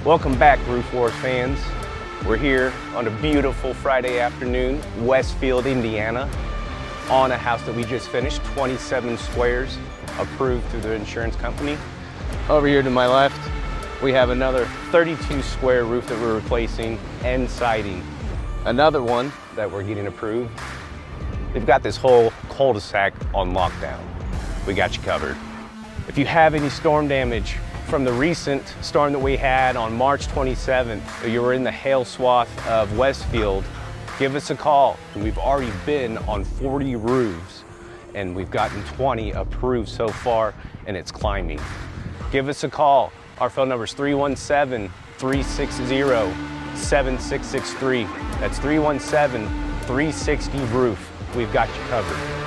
Welcome back, Roof Wars fans. We're here on a beautiful Friday afternoon, Westfield, Indiana, on a house that we just finished, 27 squares, approved through the insurance company. Over here to my left, we have another 32 square roof that we're replacing and siding. Another one that we're getting approved. They've got this whole cul-de-sac on lockdown. We got you covered. If you have any storm damage from the recent storm that we had on March 27th, or you were in the hail swath of Westfield, give us a call. We've already been on 40 roofs and we've gotten 20 approved so far, and it's climbing. Give us a call. Our phone number is 317-360-7663. That's 317-360-ROOF. We've got you covered.